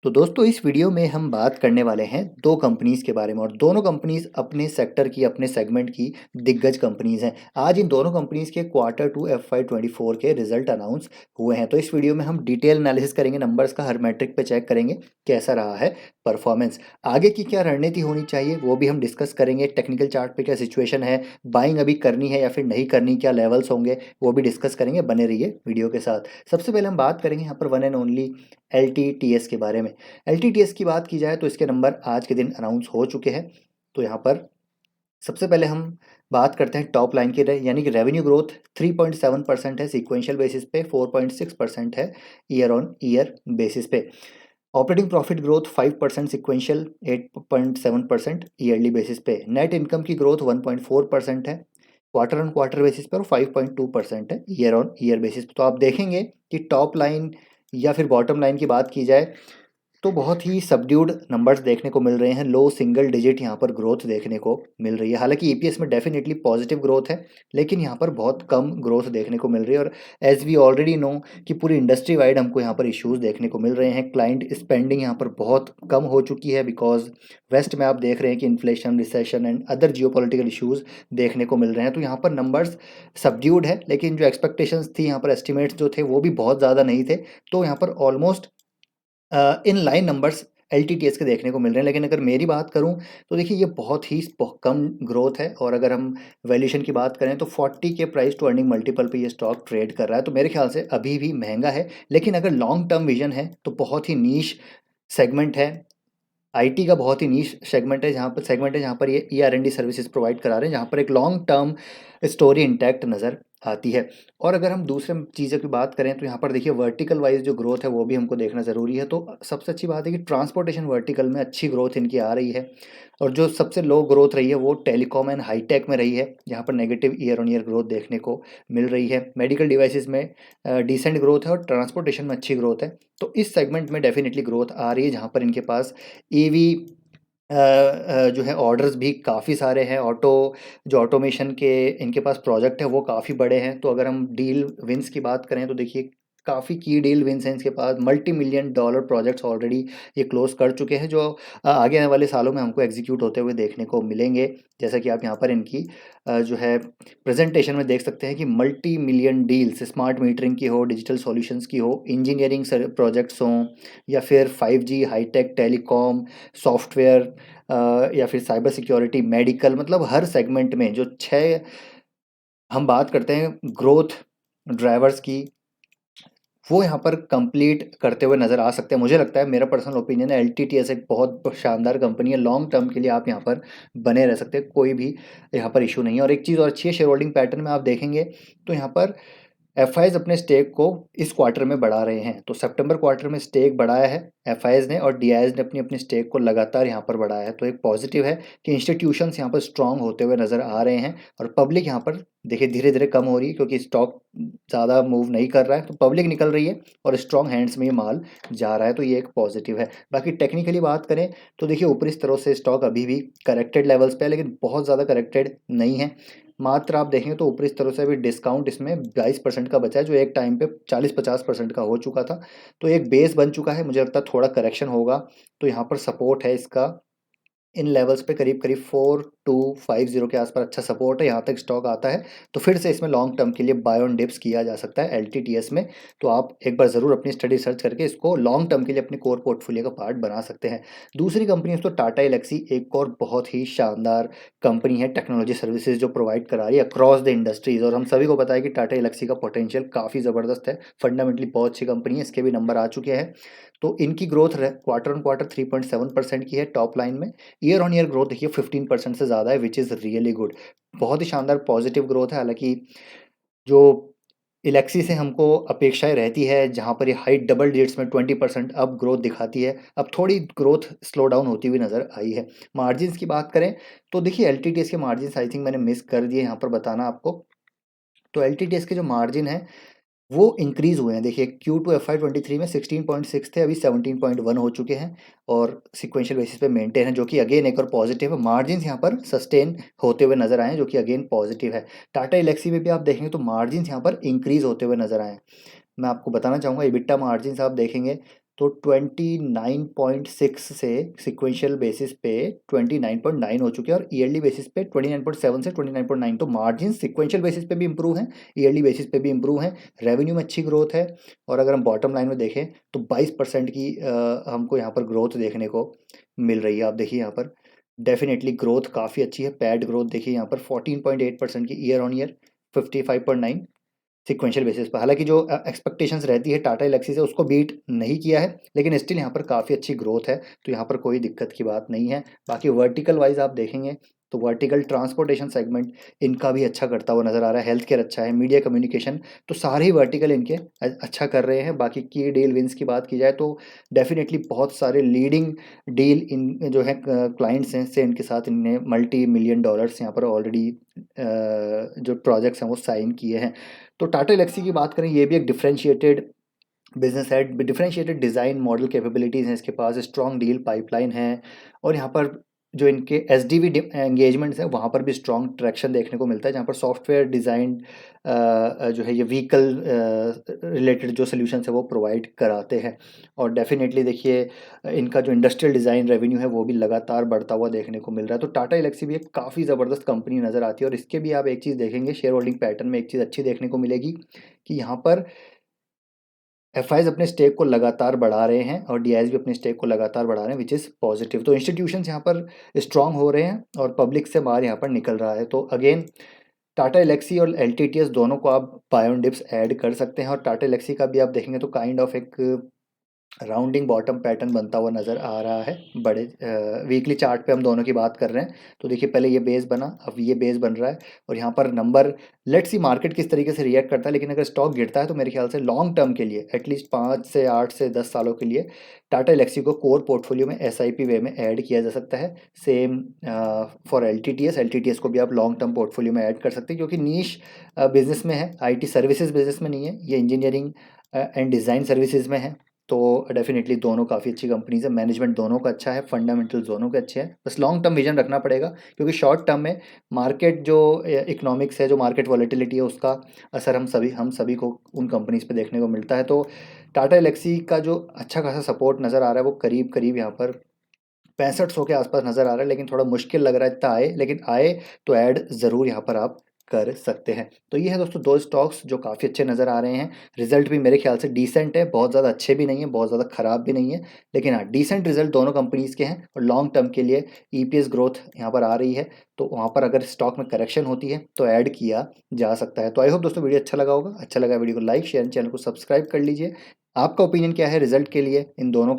तो दोस्तों इस वीडियो में हम बात करने वाले हैं दो कंपनीज़ के बारे में और दोनों कंपनीज़ अपने सेक्टर की अपने सेगमेंट की दिग्गज कंपनीज़ हैं। आज इन दोनों कंपनीज़ के क्वार्टर टू FY 24 के रिजल्ट अनाउंस हुए हैं। तो इस वीडियो में हम डिटेल एनालिसिस करेंगे, नंबर्स का हर मैट्रिक पे चेक करेंगे कैसा रहा है परफॉर्मेंस। आगे की क्या रणनीति होनी चाहिए वो भी हम डिस्कस करेंगे। टेक्निकल चार्ट पे क्या सिचुएशन है, बाइंग अभी करनी है या फिर नहीं करनी, क्या लेवल्स होंगे वो भी डिस्कस करेंगे। बने रहिए वीडियो के साथ। सबसे पहले हम बात करेंगे यहाँ पर वन एंड ओनली LTTS के बारे में। LTTS की बात की जाए तो इसके नंबर आज के दिन अनाउंस हो चुके हैं। तो यहाँ पर सबसे पहले हम बात करते हैं टॉप लाइन की, यानी कि रेवेन्यू ग्रोथ 3.7% है सीक्वेंशियल बेसिस पे, 4.6% है ईयर ऑन ईयर बेसिस पे। Operating profit growth 5% sequential, 8.7% yearly basis पे। नेट इनकम की ग्रोथ 1.4% है क्वार्टर ऑन क्वार्टर बेसिस पर और 5.2% है ईयर ऑन ईयर बेसिस पे। तो आप देखेंगे कि टॉप लाइन या फिर बॉटम लाइन की बात की जाए तो बहुत ही सबड्यूड नंबर्स देखने को मिल रहे हैं। लो सिंगल डिजिट यहाँ पर ग्रोथ देखने को मिल रही है। हालांकि ईपीएस में डेफिनेटली पॉजिटिव ग्रोथ है, लेकिन यहाँ पर बहुत कम ग्रोथ देखने को मिल रही है। और एज वी ऑलरेडी नो कि पूरी इंडस्ट्री वाइड हमको यहाँ पर इश्यूज देखने को मिल रहे हैं। क्लाइंट स्पेंडिंग यहाँ पर बहुत कम हो चुकी है बिकॉज वेस्ट में आप देख रहे हैं कि inflation, recession and other geopolitical issues देखने को मिल रहे हैं। तो यहाँ पर नंबर्स सबड्यूड है, लेकिन जो एक्सपेक्टेशंस थी, यहाँ पर एस्टिमेट्स जो थे वो भी बहुत ज़्यादा नहीं थे। तो यहाँ पर almost in line numbers LTTS के देखने को मिल रहे हैं। लेकिन अगर मेरी बात करूं तो देखिए ये बहुत ही कम ग्रोथ है। और अगर हम वैल्यूएशन की बात करें तो 40 के प्राइस टू अर्निंग मल्टीपल पे ये स्टॉक ट्रेड कर रहा है। तो मेरे ख्याल से अभी भी महंगा है, लेकिन अगर लॉन्ग टर्म विजन है तो बहुत ही नीश सेगमेंट है। आईटी का बहुत ही नीश सेगमेंट है जहाँ पर ये ER&D सर्विसेज प्रोवाइड करा रहे हैं, जहाँ पर एक लॉन्ग टर्म स्टोरी इंटैक्ट नज़र आती है। और अगर हम दूसरे चीज़ों की बात करें तो यहाँ पर देखिए वर्टिकल वाइज जो ग्रोथ है वो भी हमको देखना ज़रूरी है। तो सबसे अच्छी बात है कि ट्रांसपोर्टेशन वर्टिकल में अच्छी ग्रोथ इनकी आ रही है। और जो सबसे लो ग्रोथ रही है वो टेलीकॉम एंड हाईटेक में रही है, जहाँ पर negative year on year growth देखने को मिल रही है। मेडिकल डिवाइसेस में डिसेंट ग्रोथ है और ट्रांसपोर्टेशन में अच्छी ग्रोथ है। तो इस सेगमेंट में डेफिनेटली ग्रोथ आ रही है, जहाँ पर इनके पास ईवी जो है ऑर्डर्स भी काफ़ी सारे हैं। जो ऑटोमेशन के इनके पास प्रोजेक्ट है वो काफ़ी बड़े हैं। तो अगर हम डील विंस की बात करें तो देखिए काफ़ी की डील विंस हैं इसके पास। $multi-million प्रोजेक्ट्स ऑलरेडी ये क्लोज कर चुके हैं, जो आगे आने वाले सालों में हमको एग्जीक्यूट होते हुए देखने को मिलेंगे। जैसा कि आप यहाँ पर इनकी जो है प्रेजेंटेशन में देख सकते हैं कि $multi-million डील्स स्मार्ट मीटरिंग की हो, डिजिटल सॉल्यूशंस की हो, इंजीनियरिंग प्रोजेक्ट्स हों, या फिर 5G, हाईटेक, टेलीकॉम, सॉफ्टवेयर, या फिर साइबर सिक्योरिटी, मेडिकल, मतलब हर सेगमेंट में जो छः हम बात करते हैं ग्रोथ ड्राइवर्स की, वो यहाँ पर कंप्लीट करते हुए नज़र आ सकते हैं। मुझे लगता है, मेरा पर्सनल ओपिनियन है, LTTS एक बहुत शानदार कंपनी है। लॉन्ग टर्म के लिए आप यहाँ पर बने रह सकते हैं, कोई भी यहाँ पर इशू नहीं है। और एक चीज़ और अच्छी है, शेयर होल्डिंग पैटर्न में आप देखेंगे तो यहाँ पर एफआईज अपने स्टेक को इस क्वार्टर में बढ़ा रहे हैं। तो सितंबर क्वार्टर में स्टेक बढ़ाया है एफआईज ने, और डीआईज ने अपनी अपनी स्टेक को लगातार यहाँ पर बढ़ाया है। तो एक पॉजिटिव है कि इंस्टीट्यूशंस यहाँ पर स्ट्रांग होते हुए नज़र आ रहे हैं। और पब्लिक यहाँ पर देखिए धीरे धीरे कम हो रही है, क्योंकि स्टॉक ज़्यादा मूव नहीं कर रहा है, तो पब्लिक निकल रही है और स्ट्रांग हैंड्स में ये माल जा रहा है। तो ये एक पॉजिटिव है। बाकी टेक्निकली बात करें तो देखिए ऊपरी स्तरों से स्टॉक अभी भी करेक्टेड लेवल्स पे है, लेकिन बहुत ज़्यादा करेक्टेड नहीं है। मात्र आप देखें तो ऊपरी स्तरों से अभी डिस्काउंट इसमें 22% का बचा है, जो एक टाइम पे 40-50% का हो चुका था। तो एक बेस बन चुका है, मुझे लगता है थोड़ा करेक्शन होगा। तो यहाँ पर सपोर्ट है इसका इन लेवल्स पे करीब करीब 4250 के आसपास अच्छा सपोर्ट है। यहाँ तक स्टॉक आता है तो फिर से इसमें लॉन्ग टर्म के लिए बाय ऑन डिप्स किया जा सकता है LTTS में। तो आप एक बार ज़रूर अपनी स्टडी सर्च करके इसको लॉन्ग टर्म के लिए अपने कोर पोर्टफोलियो का पार्ट बना सकते हैं। दूसरी कंपनी है तो टाटा एलेक्सी, एक और बहुत ही शानदार कंपनी है, टेक्नोलॉजी सर्विसेज जो प्रोवाइड करा रही है अक्रॉस द इंडस्ट्रीज। और हम सभी को पता है कि टाटा एलेक्सी का पोटेंशियल काफ़ी ज़बरदस्त है, फंडामेंटली बहुत अच्छी कंपनी है, इसके भी नंबर आ चुके हैं। तो इनकी ग्रोथ क्वार्टर ऑन क्वार्टर 3.7% की है टॉप लाइन में। ईयर ऑन ईयर ग्रोथ देखिए 15% से ज़्यादा है, विच इज़ रियली गुड। बहुत ही शानदार पॉजिटिव ग्रोथ है। हालांकि जो इलेक्सी से हमको अपेक्षाएं रहती है, जहां पर ये हाई डबल डिजिट्स में 20% अब ग्रोथ दिखाती है, अब थोड़ी ग्रोथ स्लो डाउन होती हुई नज़र आई है। मार्जिन्स की बात करें तो देखिए LTTS के मार्जिन आई थिंक मैंने मिस कर दिए यहाँ पर बताना आपको। तो LTTS के जो मार्जिन है वो इंक्रीज़ हुए हैं। देखिए Q2 FY 23 में 16.6 थे, अभी 17.1 हो चुके हैं और सीक्वेंशियल बेसिस पे मेंटेन है, जो कि अगेन एक और पॉजिटिव है। मार्जिन्स यहाँ पर सस्टेन होते हुए नजर आए हैं, जो कि अगेन पॉजिटिव है। टाटा एलेक्सी में भी आप देखेंगे तो मार्जिन्स यहाँ पर इंक्रीज़ होते हुए नजर आए हैं। मैं आपको बताना चाहूँगा EBITDA मार्जिन्स आप देखेंगे तो 29.6 से सिक्वेंशियल बेसिस पे 29.9 हो चुके हैं और ईयरली बेसिस पे 29.7 से 29.9। तो मार्जिन सिक्वेंशियल बेसिस पे भी इंप्रूव हैं, ईयरली बेसिस पे भी इंप्रूव हैं, रेवेन्यू में अच्छी ग्रोथ है। और अगर हम बॉटम लाइन में देखें तो 22% की हमको यहाँ पर ग्रोथ देखने को मिल रही है। आप देखिए यहाँ पर डेफिनेटली ग्रोथ काफ़ी अच्छी है। पैड ग्रोथ देखिए यहाँ पर 14.8% की year on year, 55.9 sequential basis पर। हालांकि जो एक्सपेक्टेशंस रहती है टाटा एलेक्सी से उसको बीट नहीं किया है, लेकिन स्टिल यहाँ पर काफ़ी अच्छी ग्रोथ है, तो यहाँ पर कोई दिक्कत की बात नहीं है। बाकी वर्टिकल वाइज आप देखेंगे तो वर्टिकल ट्रांसपोर्टेशन सेगमेंट इनका भी अच्छा करता हुआ नज़र आ रहा है, हेल्थ केयर अच्छा है, मीडिया कम्युनिकेशन, तो सारे ही वर्टिकल इनके अच्छा कर रहे हैं। बाकी की डील विंस की बात की जाए तो डेफिनेटली बहुत सारे लीडिंग डील इन जो है क्लाइंट्स हैं से इनके साथ इनने मल्टी मिलियन डॉलर्स यहाँ पर ऑलरेडी जो प्रोजेक्ट्स हैं वो साइन किए हैं। तो टाटा एलेक्सी की बात करें, ये भी एक डिफरेंशिएटेड बिजनेस है, डिफरेंशिएटेड डिज़ाइन मॉडल कैपेबिलिटीज़ हैं इसके पास, स्ट्रॉन्ग डील पाइपलाइन है, और यहाँ पर जो इनके एस डी वी एंगेजमेंट्स हैं वहाँ पर भी स्ट्रॉन्ग ट्रैक्शन देखने को मिलता है, जहाँ पर सॉफ्टवेयर डिज़ाइन जो है ये व्हीकल रिलेटेड जो सोल्यूशन है वो प्रोवाइड कराते हैं। और डेफिनेटली देखिए इनका जो इंडस्ट्रियल डिज़ाइन रेवेन्यू है वो भी लगातार बढ़ता हुआ देखने को मिल रहा है। तो टाटा एलेक्सी भी एक काफ़ी ज़बरदस्त कंपनी नज़र आती है। और इसके भी आप एक चीज़ देखेंगे शेयर होल्डिंग पैटर्न में, एक चीज़ अच्छी देखने को मिलेगी कि यहाँ पर एफआईज अपने स्टेक को लगातार बढ़ा रहे हैं और डीआईज भी अपने स्टेक को लगातार बढ़ा रहे हैं, विच इज़ पॉजिटिव। तो इंस्टीट्यूशंस यहाँ पर स्ट्रांग हो रहे हैं और पब्लिक से बाहर यहाँ पर निकल रहा है। तो अगेन टाटा एलेक्सी और एलटीटीएस दोनों को आप बाय ऑन डिप्स ऐड कर सकते हैं। और टाटा एलेक्सी का भी आप देखेंगे तो काइंड ऑफ एक राउंडिंग बॉटम पैटर्न बनता हुआ नज़र आ रहा है। बड़े वीकली चार्ट पे हम दोनों की बात कर रहे हैं, तो देखिए पहले ये बेस बना, अब ये बेस बन रहा है, और यहाँ पर नंबर लेट्स सी मार्केट किस तरीके से रिएक्ट करता है। लेकिन अगर स्टॉक गिरता है तो मेरे ख्याल से लॉन्ग टर्म के लिए एटलीस्ट 5 से 8 से 10 सालों के लिए टाटा एलेक्सी को कोर पोर्टफोलियो में एसआईपी वे में ऐड किया जा सकता है। सेम फॉर एलटीटीएस को भी आप लॉन्ग टर्म पोर्टफोलियो में ऐड कर सकते हैं, क्योंकि नीश बिजनेस में है, आईटी सर्विसेज बिजनेस में नहीं है, ये इंजीनियरिंग एंड डिज़ाइन सर्विसेज में है। तो डेफिनेटली दोनों काफ़ी अच्छी कंपनीज है, मैनेजमेंट दोनों का अच्छा है, फंडामेंटल्स दोनों के अच्छे हैं, बस लॉन्ग टर्म विजन रखना पड़ेगा, क्योंकि शॉर्ट टर्म में मार्केट जो इकोनॉमिक्स है, जो मार्केट वॉलेटिलिटी है, उसका असर हम सभी को उन कंपनीज पे देखने को मिलता है। तो टाटा एलेक्सी का जो अच्छा खासा सपोर्ट नज़र आ रहा है वो करीब करीब यहाँ पर 6500 के आसपास नज़र आ रहा है, लेकिन थोड़ा मुश्किल लग रहा है इतना आए, लेकिन आए तो ऐड ज़रूर यहाँ पर आप कर सकते हैं। तो ये है दोस्तों दो स्टॉक्स जो काफ़ी अच्छे नज़र आ रहे हैं। रिजल्ट भी मेरे ख्याल से डिसेंट है, बहुत ज़्यादा अच्छे भी नहीं है, बहुत ज़्यादा ख़राब भी नहीं है, लेकिन हाँ डिसेंट रिजल्ट दोनों कंपनीज़ के हैं। और लॉन्ग टर्म के लिए ईपीएस ग्रोथ यहाँ पर आ रही है, तो वहाँ पर अगर स्टॉक में करेक्शन होती है तो ऐड किया जा सकता है। तो आई होप दोस्तों वीडियो अच्छा लगा होगा, अच्छा लगा वीडियो को लाइक शेयर, चैनल को सब्सक्राइब कर लीजिए। आपका ओपिनियन क्या है रिजल्ट के लिए इन दोनों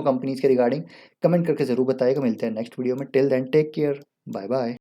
कंपनीज के रिगार्डिंग, कमेंट करके ज़रूर बताइएगा। मिलते हैं नेक्स्ट वीडियो में, till then take care, bye bye.